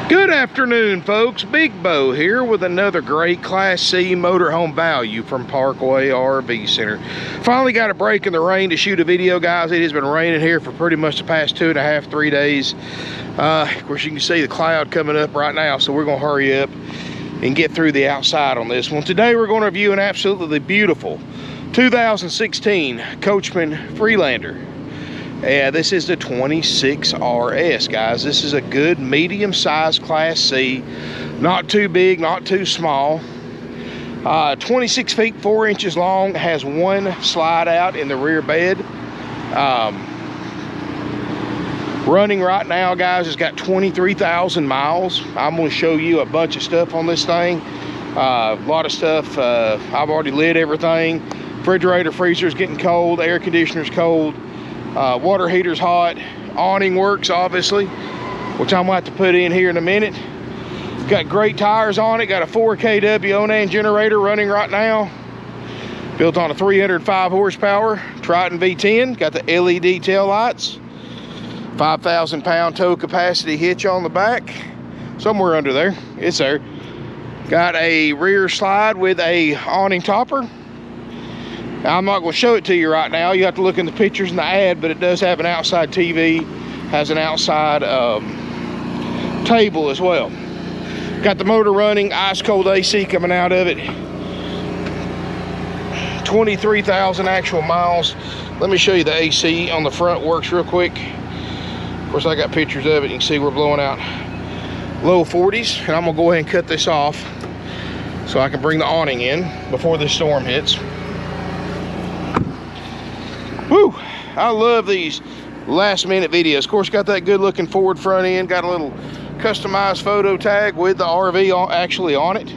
Good afternoon, folks. Big Bo here with another great Class C motorhome value from Parkway RV Center. Finally got a break in the rain to shoot a video, guys. It has been raining here for pretty much the past 2.5, 3 days. Of course, you can see the cloud coming up right now, so we're going to hurry up and get through the outside on this one. Today, we're going to review an absolutely beautiful 2016 Coachmen Freelander. Yeah, this is the 26 RS, guys. This is a good medium-sized Class C. Not too big, not too small. 26 feet 4 inches long. Has one slide out in the rear bed. Running right now, guys, it's got 23,000 miles. I'm going to show you a bunch of stuff on this thing. A lot of stuff. I've already lit everything. Refrigerator, freezer's getting cold. Air conditioner's cold. Water heater's hot. Awning works, obviously, which I'm going to have to put in here in a minute. Got great tires on it. Got a 4 kW Onan generator running right now. Built on a 305 horsepower Triton V10. Got the LED tail lights. 5,000 pound tow capacity hitch on the back. Somewhere under there. It's there. Got a rear slide with a awning topper. Now, I'm not going to show it to you right now. You have to look in the pictures in the ad, but it does have an outside TV, has an outside table as well. Got the motor running, ice cold AC coming out of it. 23,000 actual miles. Let me show you the AC on the front works real quick. Of course, I got pictures of it. You can see we're blowing out low 40s, and I'm gonna go ahead and cut this off so I can bring the awning in before the storm hits. Woo! I love these last minute videos. Of course, got that good looking forward front end. Got a little customized photo tag with the RV actually on it.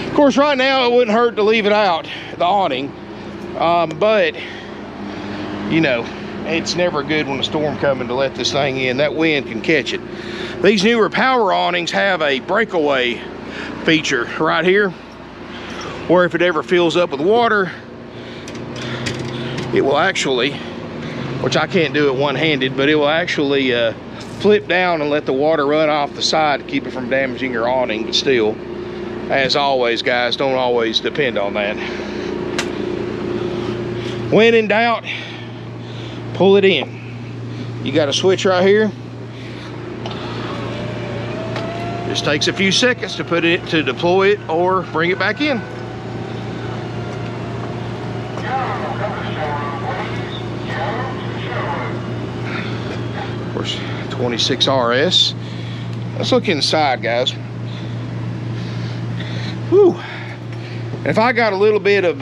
Of course, right now it wouldn't hurt to leave it out, the awning. But, you know, it's never good when a storm coming to let this thing in. That wind can catch it. These newer power awnings have a breakaway feature right here, where if it ever fills up with water, it will actually, which I can't do it one-handed, but it will actually flip down and let the water run off the side to keep it from damaging your awning. But still, as always, guys, don't always depend on that. When in doubt, pull it in. You got a switch right here. Just takes a few seconds to put it, to deploy it or bring it back in. Of course, 26 RS. Let's look inside, guys. Whew. And if I got a little bit of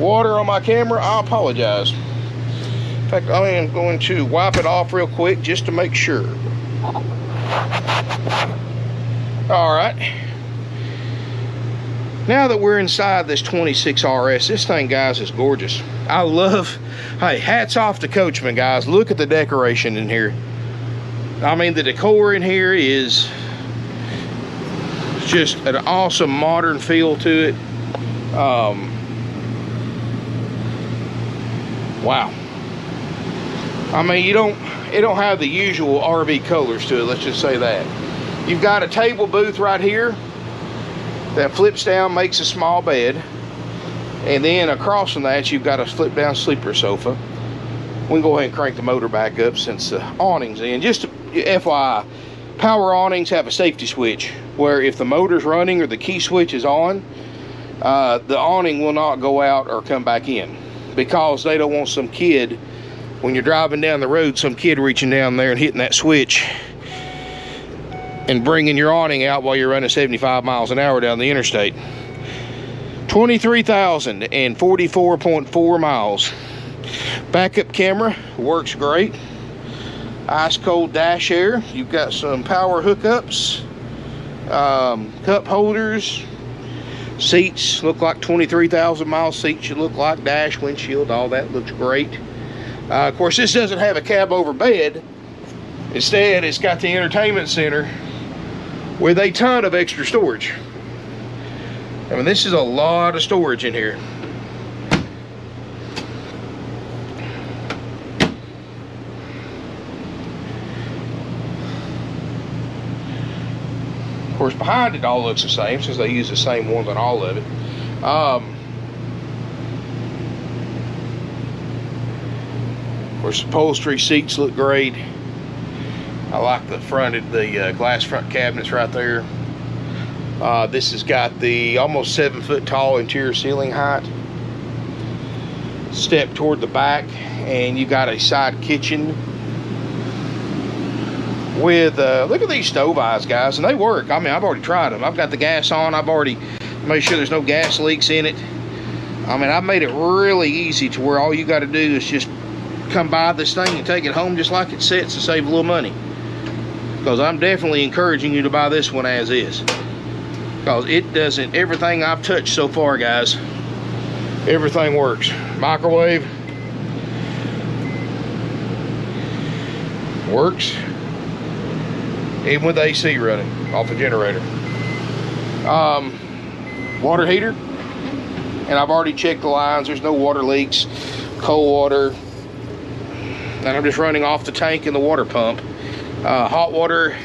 water on my camera, I apologize. In fact, I am going to wipe it off real quick just to make sure. All right. Now that we're inside this 26 RS, this thing, guys, is gorgeous. I love, hey, hats off to Coachmen, guys. Look at the decoration in here. I mean, the decor in here is just an awesome modern feel to it. Wow. I mean, it don't have the usual RV colors to it, let's just say that. You've got a table booth right here that flips down, makes a small bed. And then across from that, you've got a flip down sleeper sofa. We can go ahead and crank the motor back up since the awning's in. Just FYI, power awnings have a safety switch where if the motor's running or the key switch is on, the awning will not go out or come back in, because they don't want some kid, when you're driving down the road, some kid reaching down there and hitting that switch and bringing your awning out while you're running 75 miles an hour down the interstate. 23,044.4 miles. Backup camera works great. Ice cold dash air. You've got some power hookups, cup holders. Seats look like 23,000 mile seats should look like. Dash, windshield, all that looks great. Of course, this doesn't have a cab over bed. Instead, it's got the entertainment center with a ton of extra storage. I mean, this is a lot of storage in here. course, behind it all looks the same since they use the same ones on all of it. Of course, upholstery, seats look great. I like the front of the glass front cabinets right there. This has got the almost 7 foot tall interior ceiling height. Step toward the back, and you got a side kitchen with look at these stove eyes, guys, and they work. I mean, I've already tried them. I've got the gas on. I've already made sure there's no gas leaks in it. I mean, I've made it really easy to where all you got to do is just come buy this thing and take it home just like it sits to save a little money. Because I'm definitely encouraging you to buy this one as is, because it doesn't, everything I've touched so far, guys, everything works. Microwave works, even with the AC running off the generator. Water heater, and I've already checked the lines. There's no water leaks, cold water, and I'm just running off the tank and the water pump. Hot water,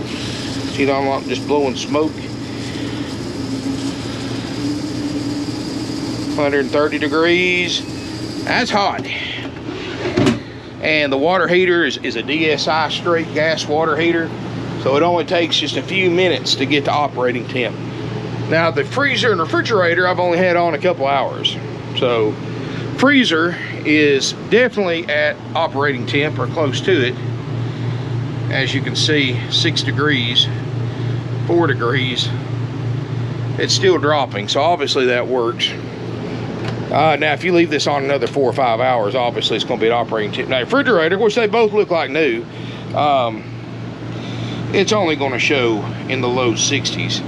see, I'm not just blowing smoke. 130 degrees, that's hot. And the water heater is a DSi straight gas water heater, so it only takes just a few minutes to get to operating temp. Now the freezer and refrigerator I've only had on a couple hours, so freezer is definitely at operating temp or close to it. As you can see, 6 degrees, 4 degrees. It's still dropping, so obviously that works. Now, if you leave this on another 4 or 5 hours, obviously it's going to be at operating temp. Now, refrigerator, of course, they both look like new. It's only going to show in the low 60s.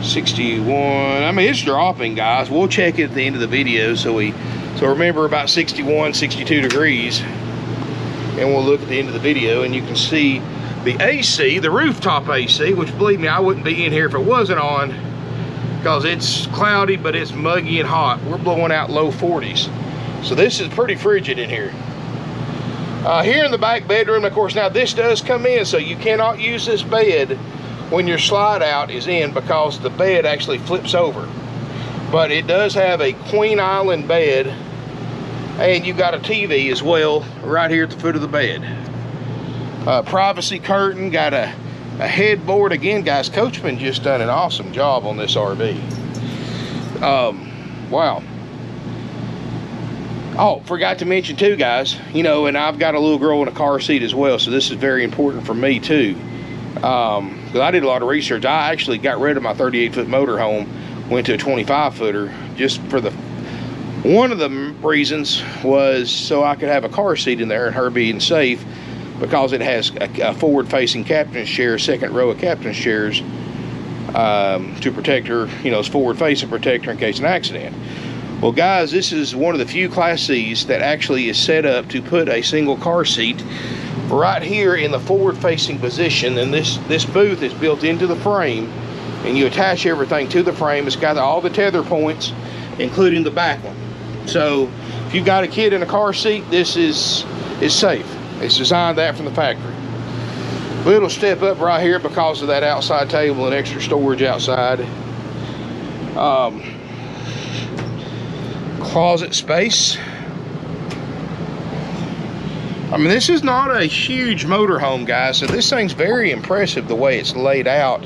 61. I mean, it's dropping, guys. We'll check it at the end of the video. So remember, about 61, 62 degrees. And we'll look at the end of the video, and you can see the AC, the rooftop AC, which, believe me, I wouldn't be in here if it wasn't on, because it's cloudy, but it's muggy and hot. We're blowing out low 40s. So this is pretty frigid in here. Here in the back bedroom, of course, now this does come in, so you cannot use this bed when your slide out is in, because the bed actually flips over. But it does have a queen island bed, and you've got a TV as well right here at the foot of the bed. Privacy curtain, got a headboard. Again, guys, Coachmen just done an awesome job on this RV. Wow. Oh, forgot to mention too, guys, you know, and I've got a little girl in a car seat as well, so this is very important for me too. Because I did a lot of research. I actually got rid of my 38-foot motorhome, went to a 25-footer, just for the, one of the reasons was so I could have a car seat in there and her being safe, because it has a forward-facing captain's chair, second row of captain's chairs, to protect her, you know, it's forward-facing, protect her in case of an accident. Well, guys, this is one of the few Class Cs that actually is set up to put a single car seat right here in the forward-facing position, and this booth is built into the frame, and you attach everything to the frame. It's got all the tether points, including the back one. So if you've got a kid in a car seat, this is safe. It's designed that from the factory. Little step up right here because of that outside table and extra storage outside. Closet space. I mean, this is not a huge motorhome, guys, so this thing's very impressive the way it's laid out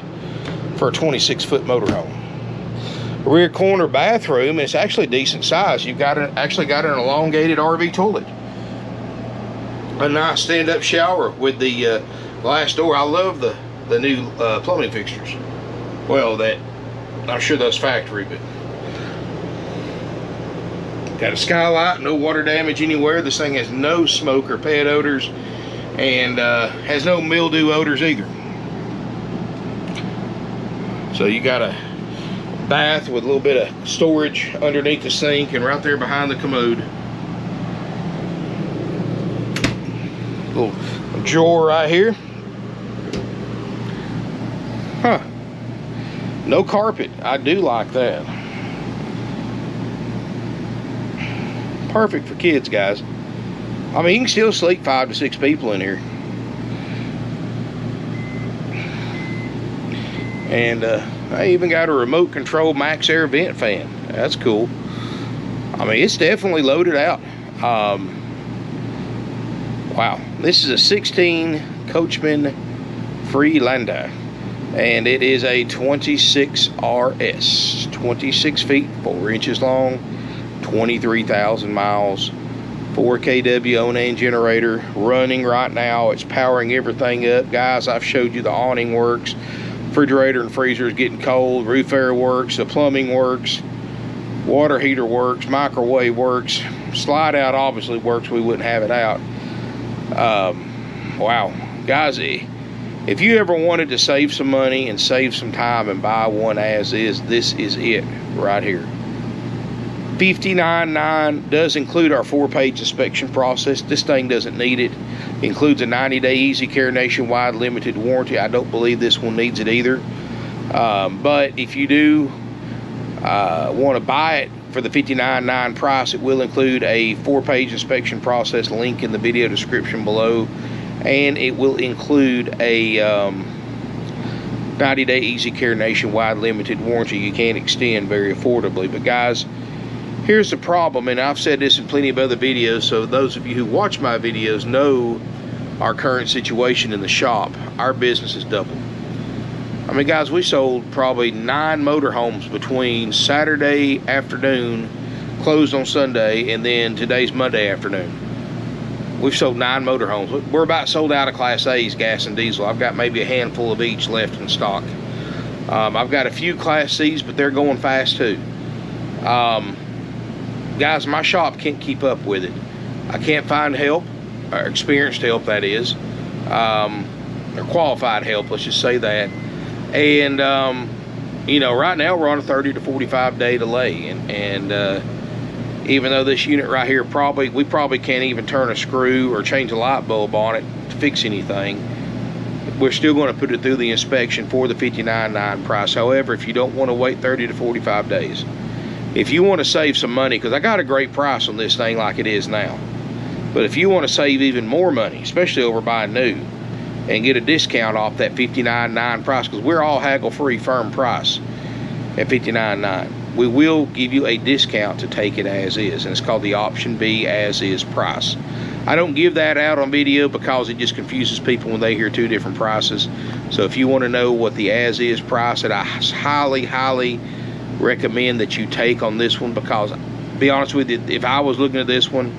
for a 26-foot motorhome. Rear corner bathroom, and it's actually decent size. You've got actually got an elongated RV toilet. A nice stand-up shower with the glass door. I love the new plumbing fixtures. Well, I'm sure that's factory, but got a skylight, no water damage anywhere. This thing has no smoke or pet odors, and has no mildew odors either. So you got a bath with a little bit of storage underneath the sink and right there behind the commode. Little drawer right here. Huh. No carpet. I do like that. Perfect for kids, guys. I mean, you can still sleep 5 to 6 people in here. And I even got a remote control max air vent fan. That's cool. I mean, it's definitely loaded out. Wow, this is a 16 Coachmen Freelander, and it is a 26 RS, 26 feet 4 inches long, 23,000 miles, 4 kW Onan generator running right now. It's powering everything up, guys. I've showed you the awning works, refrigerator and freezer is getting cold, roof air works, the plumbing works, water heater works, microwave works, slide out obviously works. We wouldn't have it out. Wow, guys, if you ever wanted to save some money and save some time and buy one as is, this is it right here. $59.9 does include our 4-page inspection process. This thing doesn't need it. It includes a 90-day Easy Care nationwide limited warranty. I don't believe this one needs it either. But if you do want to buy it for the $59.9 price, it will include a 4-page inspection process, link in the video description below, and it will include a 90-day Easy Care nationwide limited warranty. You can extend very affordably. But guys, here's the problem, and I've said this in plenty of other videos, so those of you who watch my videos know our current situation in the shop. Our business is doubled. I mean, guys, we sold probably 9 motorhomes between Saturday afternoon, closed on Sunday, and then today's Monday afternoon. We've sold 9 motorhomes. We're about sold out of Class A's, gas and diesel. I've got maybe a handful of each left in stock. I've got a few Class C's, but they're going fast too. Guys, my shop can't keep up with it. I can't find help, or experienced help that is, or qualified help, let's just say that. And you know, right now we're on a 30 to 45 day delay, and even though this unit right here we probably can't even turn a screw or change a light bulb on it to fix anything, we're still going to put it through the inspection for the $59.9 price. However, if you don't want to wait 30 to 45 days, if you want to save some money, because I got a great price on this thing like it is now, but if you want to save even more money, especially over buying new, and get a discount off that $59.9 price, because we're all haggle-free firm price at $59.9, we will give you a discount to take it as is, and it's called the Option B as is price. I don't give that out on video because it just confuses people when they hear 2 different prices. So if you want to know what the as is price, that I highly recommend that you take on this one, because to be honest with you, if I was looking at this one,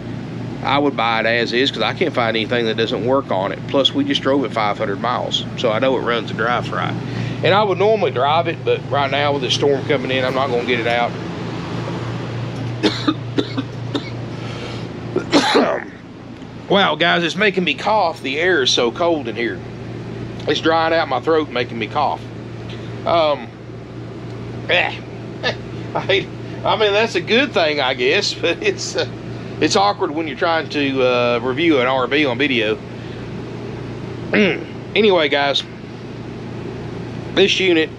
I would buy it as is, because I can't find anything that doesn't work on it. Plus, we just drove it 500 miles, so I know it runs and drives right. And I would normally drive it, but right now with the storm coming in, I'm not going to get it out. Wow, guys, it's making me cough. The air is so cold in here. It's drying out my throat, making me cough. I mean, that's a good thing, I guess, but it's awkward when you're trying to review an RV on video. Anyway, guys, this unit,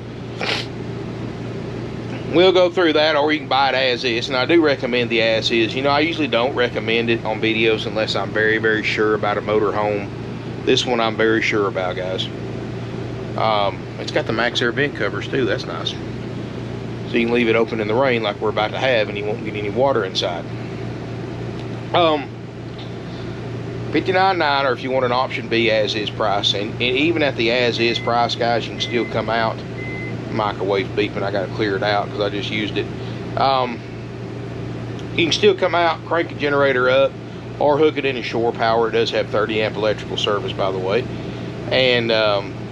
we'll go through that, or you can buy it as is, and I do recommend the as is. You know, I usually don't recommend it on videos unless I'm very sure about a motor home. This one I'm very sure about, guys. It's got the max air vent covers too. That's nice. So you can leave it open in the rain like we're about to have, and you won't get any water inside. $59.9, or if you want an Option B as is price, and even at the as is price, guys, you can still come out. Microwave's beeping. I got to clear it out because I just used it. You can still come out, crank the generator up, or hook it into shore power. It does have 30 amp electrical service, by the way, and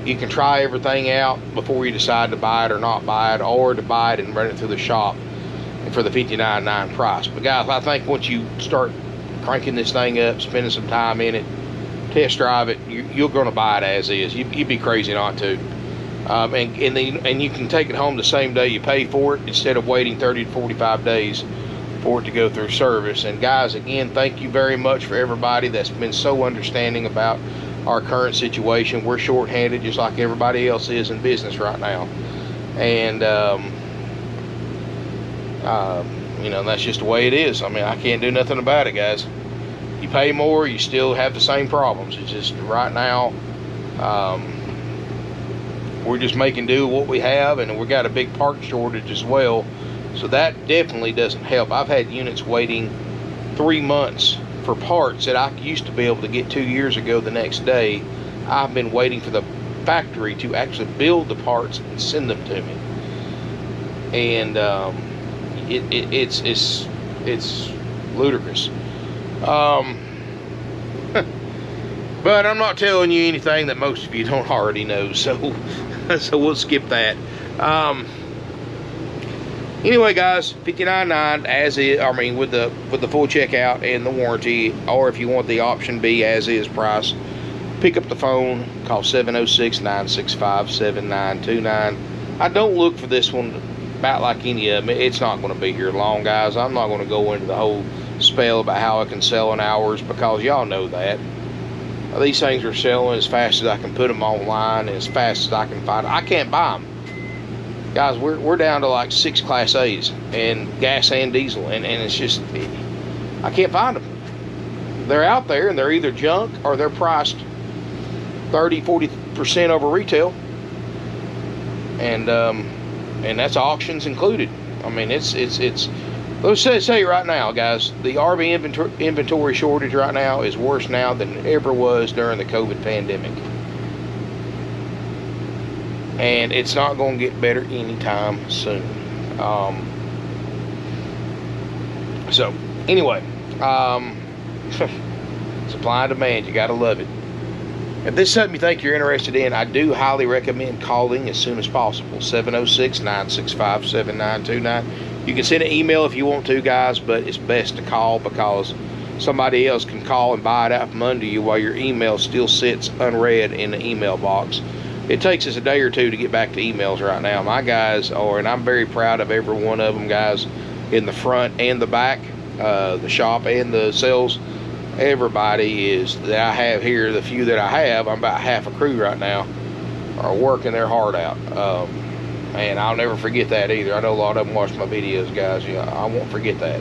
you can try everything out before you decide to buy it or not buy it, or to buy it and run it through the shop for the $59.9 price. But guys, I think once you start cranking this thing up, spending some time in it, test drive it, you're going to buy it as is. You'd be crazy not to. And you can take it home the same day you pay for it, instead of waiting 30 to 45 days for it to go through service. And guys, again, thank you very much for everybody that's been so understanding about our current situation. We're short-handed just like everybody else is in business right now, and you know, that's just the way it is. I mean, I can't do nothing about it, guys. You pay more, you still have the same problems. It's just right now, we're just making do with what we have, and we got a big part shortage as well. So that definitely doesn't help. I've had units waiting 3 months for parts that I used to be able to get 2 years ago the next day. I've been waiting for the factory to actually build the parts and send them to me. And it's ludicrous. But I'm not telling you anything that most of you don't already know, so we'll skip that. Anyway, guys, $59.9 as is. I mean, with the full checkout and the warranty, or if you want the option B as is price, pick up the phone, call 706-965-7929. I don't look for this one about like any of them. It's not going to be here long, guys. I'm not going to go into the whole spell about how I can sell in hours, because y'all know that. These things are selling as fast as I can put them online and as fast as I can find them. I can't buy them. Guys, we're down to like 6 Class A's and gas and diesel, and it's just, I can't find them. They're out there, and they're either junk or they're priced 30-40% over retail, and that's auctions included. I mean, it's let's say right now, guys, the RV inventory shortage right now is worse now than it ever was during the COVID pandemic. And it's not going to get better anytime soon. So, anyway, supply and demand, you got to love it. If this is something you think you're interested in, I do highly recommend calling as soon as possible. 706-965-7929. You can send an email if you want to, guys, but it's best to call, because somebody else can call and buy it out from under you while your email still sits unread in the email box. It takes us a day or two to get back to emails right now. My guys are, and I'm very proud of every one of them, guys, in the front and the back, the shop and the sales. Everybody is that I have here, the few that I have, I'm about half a crew right now, are working their heart out. And I'll never forget that either. I know a lot of them watch my videos, guys. Yeah, I won't forget that.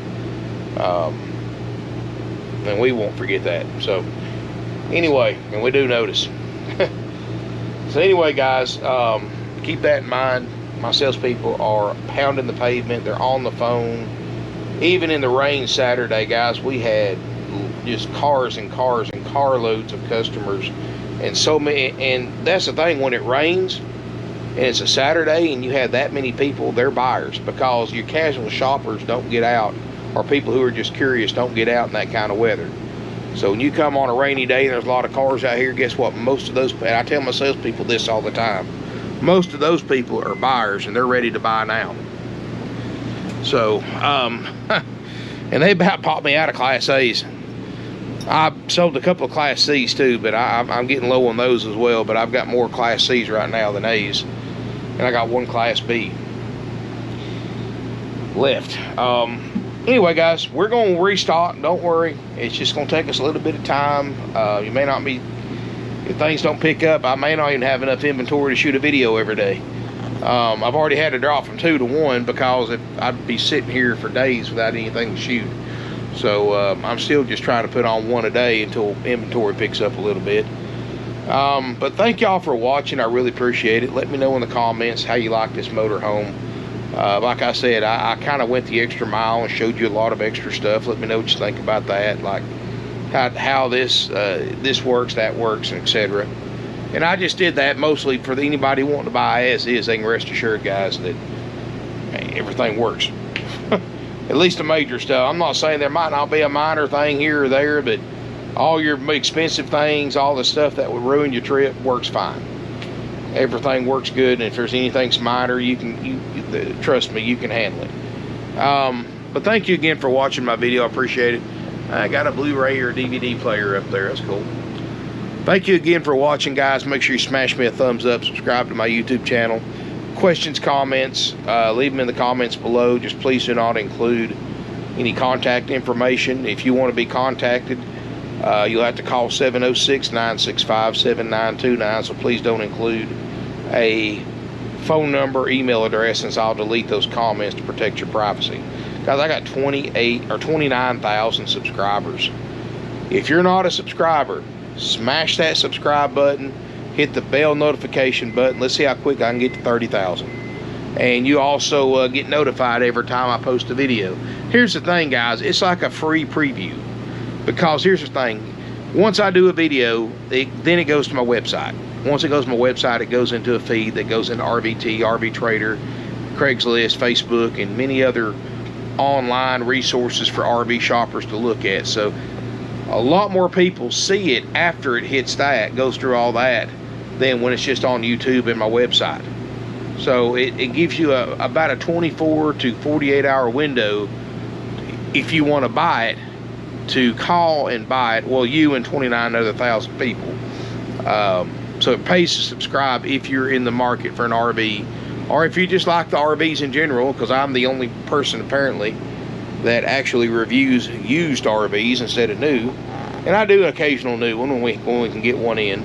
And we won't forget that. So, anyway, and we do notice. So, anyway, guys, keep that in mind. My salespeople are pounding the pavement. They're on the phone. Even in the rain Saturday, guys, we had just cars and cars and carloads of customers. And so many. And that's the thing, when it rains, and it's a Saturday and you have that many people, they're buyers, because your casual shoppers don't get out, or people who are just curious don't get out in that kind of weather. So when you come on a rainy day and there's a lot of cars out here, guess what? Most of those, and I tell my salespeople this all the time, most of those people are buyers and they're ready to buy now. So, and they about popped me out of Class A's. I sold a couple of Class C's too, but I'm getting low on those as well. But I've got more Class C's right now than A's, and I got 1 Class B left. Anyway, guys, we're going to restock. Don't worry, it's just going to take us a little bit of time. You may not be, if things don't pick up, I may not even have enough inventory to shoot a video every day. I've already had to drop from 2 to 1 because I'd be sitting here for days without anything to shoot. So I'm still just trying to put on 1 a day until inventory picks up a little bit. But thank y'all for watching. I really appreciate it. Let me know in the comments how you like this motorhome. Like I said, I kind of went the extra mile and showed you a lot of extra stuff. Let me know what you think about that, like how this works, that works, and etc. And I just did that mostly for anybody wanting to buy as is. They can rest assured, guys, that everything works. At least the major stuff. I'm not saying there might not be a minor thing here or there, but all your expensive things, all the stuff that would ruin your trip, works fine. Everything works good, and if there's anything minor, trust me, you can handle it. But thank you again for watching my video. I appreciate it. I got a Blu-ray or a DVD player up there. That's cool. Thank you again for watching, guys. Make sure you smash me a thumbs up, subscribe to my YouTube channel. Questions, comments, leave them in the comments below. Just please do not include any contact information. If you want to be contacted, you'll have to call 706-965-7929. So please don't include a phone number, email address, since I'll delete those comments to protect your privacy. Guys, I got 29,000 subscribers. If you're not a subscriber, smash that subscribe button. hit the bell notification button. Let's see how quick I can get to 30,000. And you also get notified every time I post a video. Here's the thing, guys, it's like a free preview, because here's the thing. Once I do a video, then it goes to my website. Once it goes to my website, it goes into a feed that goes into RVT, RV Trader, Craigslist, Facebook, and many other online resources for RV shoppers to look at. So a lot more people see it after it hits that, goes through all that, than when it's just on YouTube and my website. So it gives you about a 24 to 48 hour window if you want to buy it, to call and buy it. Well, you and 29 other thousand people. So it pays to subscribe if you're in the market for an RV, or if you just like the RVs in general, because I'm the only person apparently that actually reviews used RVs instead of new. And I do an occasional new one when we can get one in.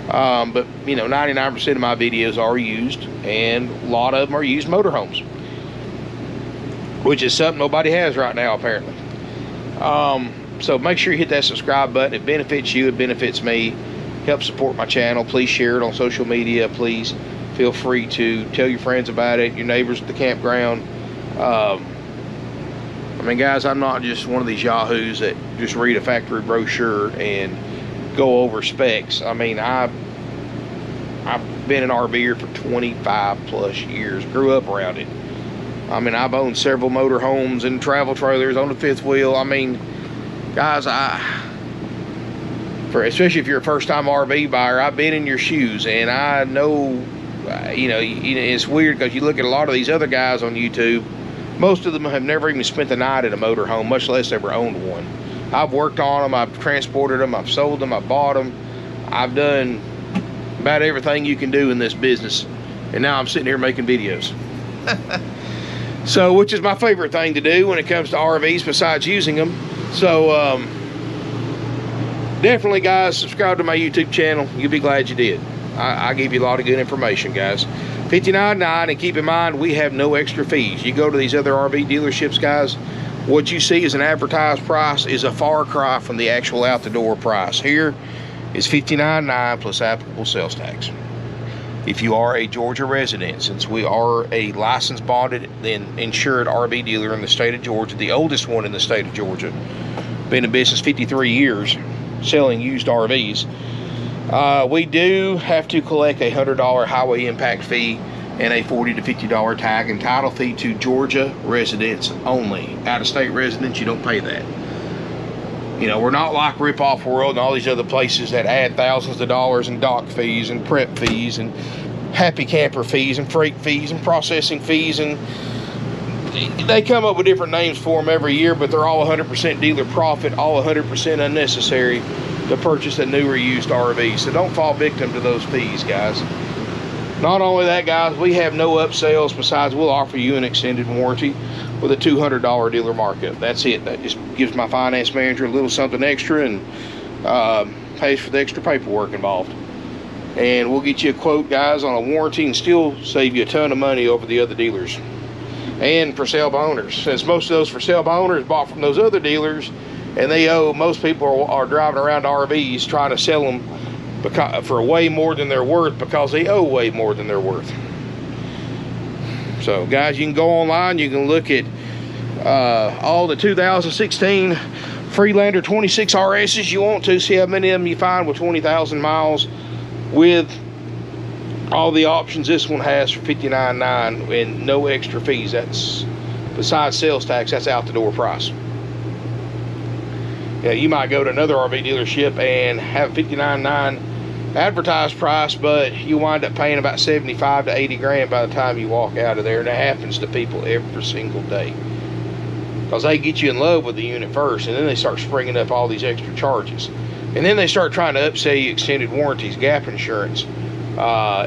But you know, 99% of my videos are used, and a lot of them are used motorhomes, which is something nobody has right now apparently. So make sure you hit that subscribe button. It benefits you, it benefits me. Help support my channel. Please share it on social media. Please feel free to tell your friends about it, your neighbors at the campground. I mean, guys, I'm not just one of these yahoos that just read a factory brochure and go over specs. I mean, I've been an RVer for 25 plus years, grew up around it. I mean, I've owned several motorhomes and travel trailers on the fifth wheel. I mean, guys, especially if you're a first-time RV buyer, I've been in your shoes, and I know, you know, it's weird because you look at a lot of these other guys on YouTube. Most of them have never even spent the night at a motorhome, much less ever owned one. I've worked on them, I've transported them, I've sold them, I've bought them. I've done about everything you can do in this business, and now I'm sitting here making videos. So, which is my favorite thing to do when it comes to RVs besides using them. So, definitely, guys, subscribe to my YouTube channel. You'll be glad you did. I give you a lot of good information, guys. $59.9, and keep in mind, we have no extra fees. You go to these other RV dealerships, guys, what you see as an advertised price is a far cry from the actual out-the-door price. Here is $59.9 plus applicable sales tax. If you are a Georgia resident, since we are a licensed, bonded, and insured RV dealer in the state of Georgia, the oldest one in the state of Georgia, been in business 53 years, selling used RVs, we do have to collect a $100 highway impact fee and a $40 to $50 tag and title fee to Georgia residents only. Out-of-state residents, you don't pay that. You know, we're not like Rip Off World and all these other places that add thousands of dollars in dock fees and prep fees and happy camper fees and freight fees and processing fees, and they come up with different names for them every year, but they're all 100% dealer profit, all 100% unnecessary to purchase a new or used RV. So don't fall victim to those fees, guys. Not only that, guys, we have no upsells. Besides, we'll offer you an extended warranty with a $200 dealer markup. That's it. That just gives my finance manager a little something extra and pays for the extra paperwork involved. And we'll get you a quote, guys, on a warranty and still save you a ton of money over the other dealers. And for sale by owners, since most of those for sale by owners bought from those other dealers, and they owe, most people are driving around RVs trying to sell them for way more than they're worth because they owe way more than they're worth. So, guys, you can go online, you can look at all the 2016 Freelander 26 RSs you want to, see how many of them you find with 20,000 miles with all the options this one has for $59.9 and no extra fees. That's besides sales tax, that's out the door price. Yeah, you might go to another RV dealership and have $59.9 advertised price, but you wind up paying about 75 to 80 grand by the time you walk out of there. And that happens to people every single day, because they get you in love with the unit first, and then they start springing up all these extra charges, and then they start trying to upsell you extended warranties, gap insurance,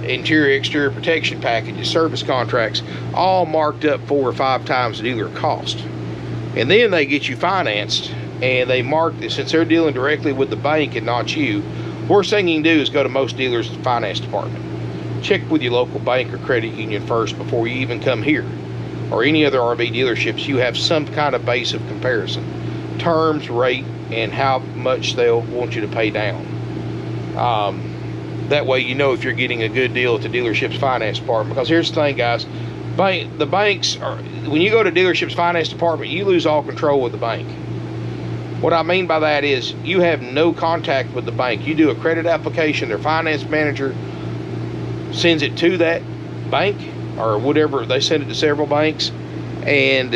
interior exterior protection packages, service contracts, all marked up 4 or 5 times the dealer cost. And then they get you financed, and they mark this, since they're dealing directly with the bank and not you. Worst thing you can do is go to most dealers' finance department. Check with your local bank or credit union first before you even come here, or any other RV dealerships. You have some kind of base of comparison, terms, rate, and how much they'll want you to pay down. That way you know if you're getting a good deal at the dealership's finance department. Because here's the thing, guys, the banks are, when you go to dealership's finance department, you lose all control of the bank. What I mean by that is you have no contact with the bank. You do a credit application, their finance manager sends it to that bank or whatever. They send it to several banks, and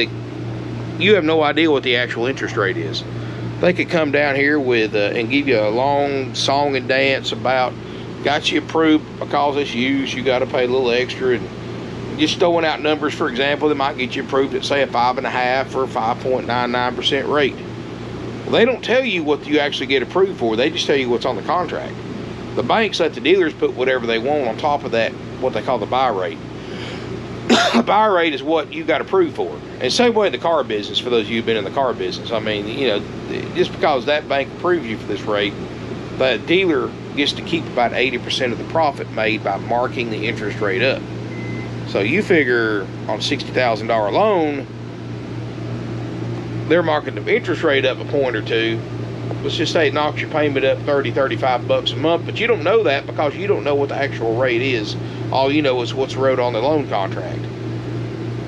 you have no idea what the actual interest rate is. They could come down here with and give you a long song and dance about got you approved because it's used, you got to pay a little extra, and just throwing out numbers. For example, they might get you approved at say a 5.5 or 5.99% rate. Well, they don't tell you what you actually get approved for. They just tell you what's on the contract. The banks let the dealers put whatever they want on top of that, what they call the buy rate. The buy rate is what you got approved for. And same way in the car business, for those of you who've been in the car business. I mean, you know, just because that bank approves you for this rate, the dealer gets to keep about 80% of the profit made by marking the interest rate up. So you figure on a $60,000 loan, they're marking the interest rate up a point or two. Let's just say it knocks your payment up 30, 35 bucks a month, but you don't know that because you don't know what the actual rate is. All you know is what's wrote on the loan contract.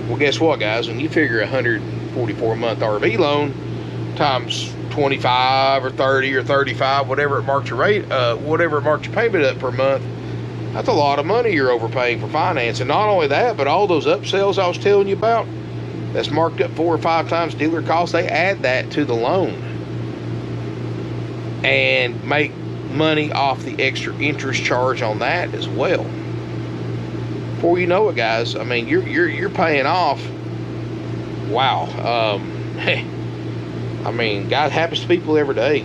Well, guess what, guys? When you figure a 144-month RV loan times 25 or 30 or 35, whatever it marks your rate, whatever it marks your payment up per month, that's a lot of money you're overpaying for finance. And not only that, but all those upsells I was telling you about, that's marked up 4 or 5 times dealer cost, they add that to the loan and make money off the extra interest charge on that as well. Before you know it, guys, I mean, you're paying off. Wow. I mean, God happens to people every day.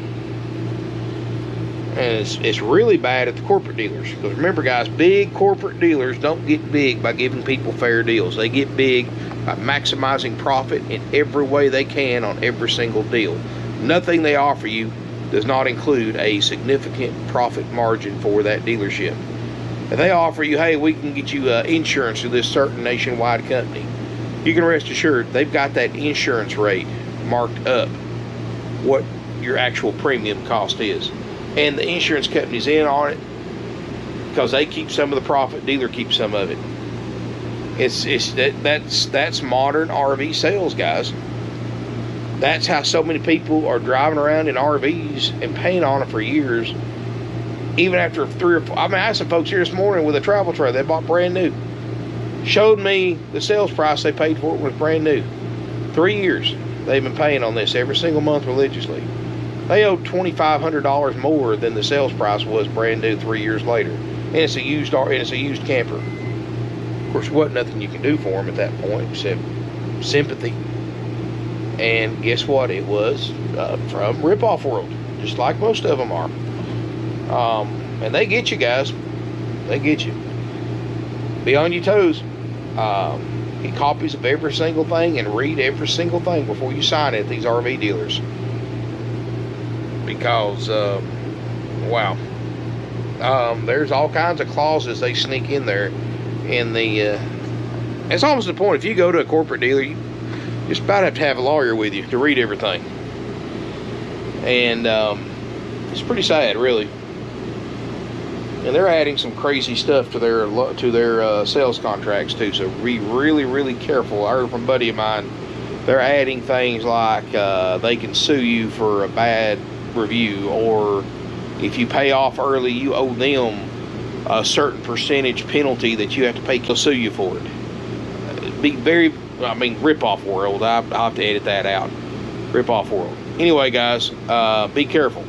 And it's really bad at the corporate dealers. Because remember, guys, big corporate dealers don't get big by giving people fair deals. They get big by maximizing profit in every way they can on every single deal. Nothing they offer you does not include a significant profit margin for that dealership. If they offer you, hey, we can get you insurance through this certain nationwide company, you can rest assured they've got that insurance rate marked up, what your actual premium cost is. And the insurance company's in on it because they keep some of the profit, dealer keeps some of it. That's modern RV sales, guys. That's how so many people are driving around in RVs and paying on it for years. Even after 3 or 4, I mean, I had some folks here this morning with a travel trailer they bought brand new. Showed me the sales price they paid for it was brand new. 3 years they've been paying on this every single month religiously. They owed $2,500 more than the sales price was brand new 3 years later. And it's a used camper. Of course, there wasn't nothing you can do for them at that point except sympathy. And guess what? It was from Ripoff World, just like most of them are. And they get you, guys. They get you. Be on your toes. Get copies of every single thing and read every single thing before you sign it at these RV dealers. Because, wow. There's all kinds of clauses they sneak in there. It's almost the point, if you go to a corporate dealer, you just about have to have a lawyer with you to read everything. And it's pretty sad, really. And they're adding some crazy stuff to their sales contracts too. So be really, really careful. I heard from a buddy of mine, they're adding things like they can sue you for a bad review, or if you pay off early, you owe them a certain percentage penalty that you have to pay. They'll sue you for it. Be very, I mean, Ripoff World. I'll have to edit that out. Ripoff World. Anyway, guys, be careful.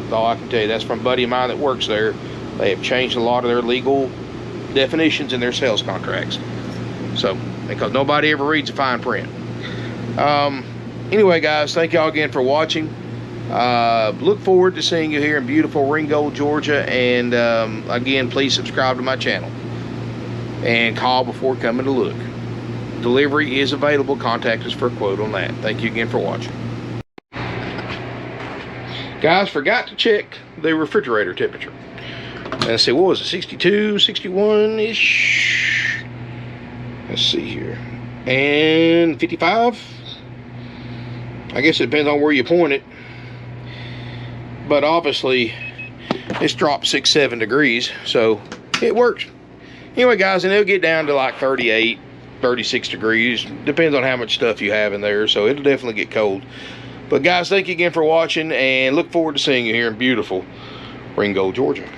That's all I can tell you. That's from a buddy of mine that works there. They have changed a lot of their legal definitions in their sales contracts. So, because nobody ever reads the fine print. Anyway, guys, thank y'all again for watching. Look forward to seeing you here in beautiful Ringgold, Georgia. And again, please subscribe to my channel. And call before coming to look. Delivery is available. Contact us for a quote on that. Thank you again for watching. Guys, forgot to check the refrigerator temperature. Let's see, what was it, 62, 61-ish? Let's see here. And 55? I guess it depends on where you point it. But obviously, it's dropped 6-7 degrees, so it works. Anyway guys, and it'll get down to like 38, 36 degrees, depends on how much stuff you have in there, so it'll definitely get cold. But guys, thank you again for watching, and look forward to seeing you here in beautiful Ringgold, Georgia.